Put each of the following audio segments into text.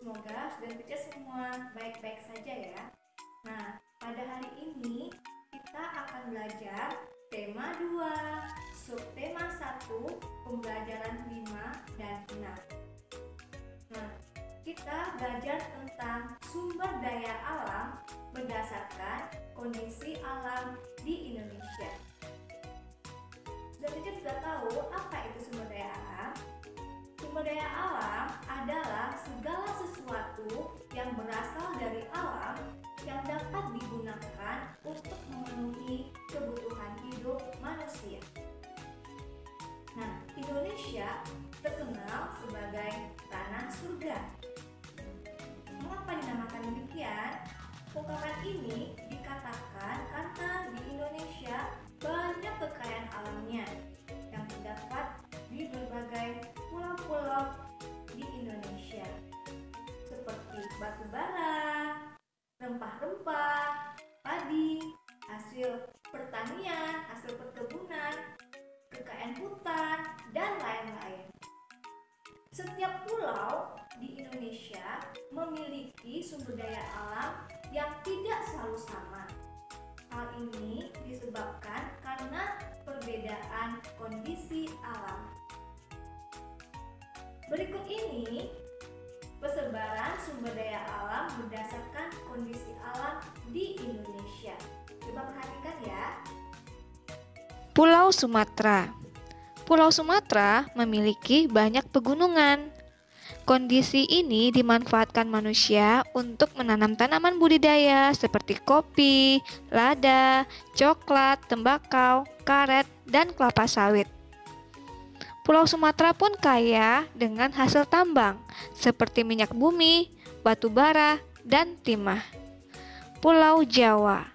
Semoga student teacher semua baik-baik saja ya. Nah, pada hari ini kita akan belajar tema 2, subtema 1, pembelajaran 5 dan 6. Nah, kita belajar tentang sumber daya alam berdasarkan kondisi alam di Indonesia. Student teacher sudah tahu apa itu sumber daya alam? Sumber daya alam adalah segala sesuatu yang berasal dari alam yang dapat digunakan untuk memenuhi kebutuhan hidup manusia. Nah, Indonesia terkenal sebagai tanah surga. Mengapa dinamakan demikian? Ungkapan ini dikatakan karena di Indonesia banyak kekayaan alamnya yang terdapat di berbagai pulau-pulau di Indonesia, seperti batu bara, rempah-rempah, padi, hasil pertanian, hasil perkebunan, kekayaan hutan, dan lain-lain. Setiap pulau di Indonesia memiliki sumber daya alam yang tidak selalu sama. Hal ini disebabkan karena perbedaan kondisi alam. Berikut ini persebaran sumber daya alam berdasarkan kondisi alam di Indonesia. Coba perhatikan ya. Pulau Sumatera. Pulau Sumatera memiliki banyak pegunungan. Kondisi ini dimanfaatkan manusia untuk menanam tanaman budidaya seperti kopi, lada, coklat, tembakau, karet, dan kelapa sawit. Pulau Sumatera pun kaya dengan hasil tambang seperti minyak bumi, batu bara, dan timah. Pulau Jawa.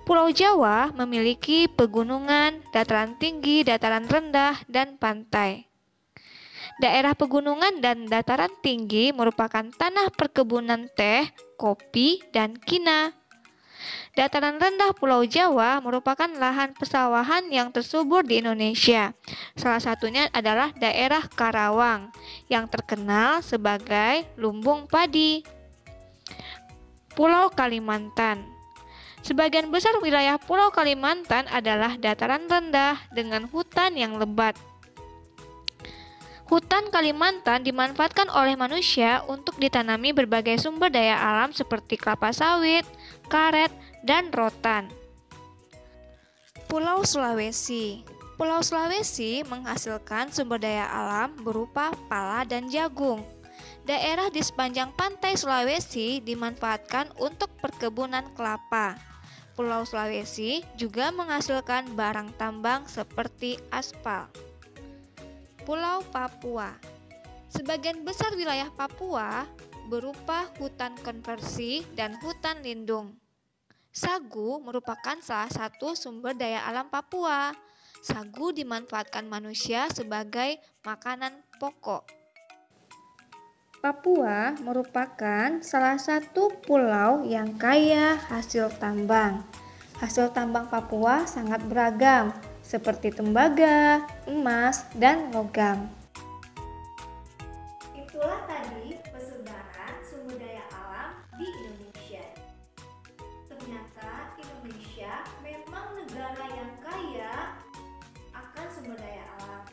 Pulau Jawa memiliki pegunungan, dataran tinggi, dataran rendah, dan pantai. Daerah pegunungan dan dataran tinggi merupakan tanah perkebunan teh, kopi, dan kina. Dataran rendah Pulau Jawa merupakan lahan persawahan yang tersubur di Indonesia. Salah satunya adalah daerah Karawang yang terkenal sebagai lumbung padi. Pulau Kalimantan. Sebagian besar wilayah Pulau Kalimantan adalah dataran rendah dengan hutan yang lebat. Hutan Kalimantan dimanfaatkan oleh manusia untuk ditanami berbagai sumber daya alam seperti kelapa sawit, karet, dan rotan. Pulau Sulawesi. Pulau Sulawesi menghasilkan sumber daya alam berupa pala dan jagung. Daerah di sepanjang pantai Sulawesi dimanfaatkan untuk perkebunan kelapa. Pulau Sulawesi juga menghasilkan barang tambang seperti aspal. Pulau Papua. Sebagian besar wilayah Papua berupa hutan konversi dan hutan lindung. Sagu merupakan salah satu sumber daya alam Papua. Sagu dimanfaatkan manusia sebagai makanan pokok. Papua merupakan salah satu pulau yang kaya hasil tambang. Hasil tambang Papua sangat beragam, seperti tembaga, emas, dan logam. Itulah tadi persebaran sumber daya alam di Indonesia. Ternyata Indonesia memang negara yang kaya akan sumber daya alam.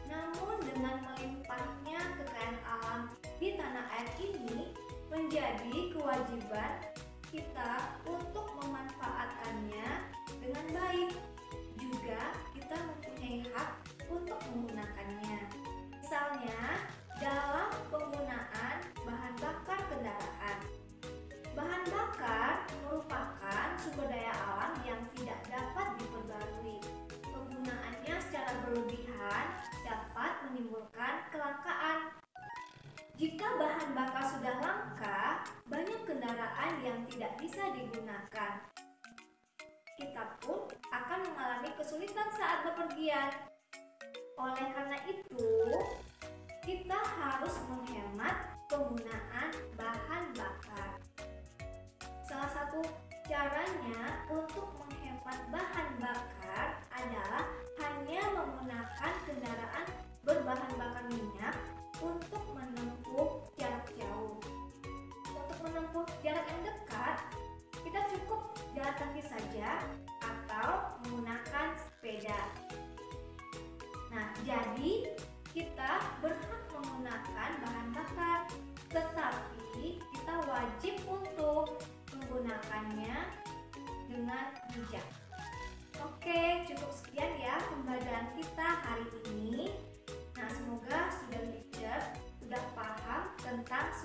Namun dengan melimpahnya kekayaan alam di tanah air ini menjadi kewajiban kita untuk memanfaatkannya dengan baik. Juga kita mempunyai hak untuk menggunakannya. Misalnya dalam penggunaan bahan bakar kendaraan. Bahan bakar merupakan sumber daya alam yang tidak dapat diperbarui. Penggunaannya secara berlebihan dapat menimbulkan kelangkaan. Jika bahan bakar sudah langka, banyak kendaraan yang tidak bisa digunakan. Kita pun akan mengalami kesulitan saat bepergian. Oleh karena itu, kita harus menghemat penggunaan bahan bakar. Salah satu caranya untuk menghemat bahan bakar adalah hanya menggunakan kendaraan berbahan bakar minyak untuk menempuh jarak jauh.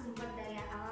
sumber daya alam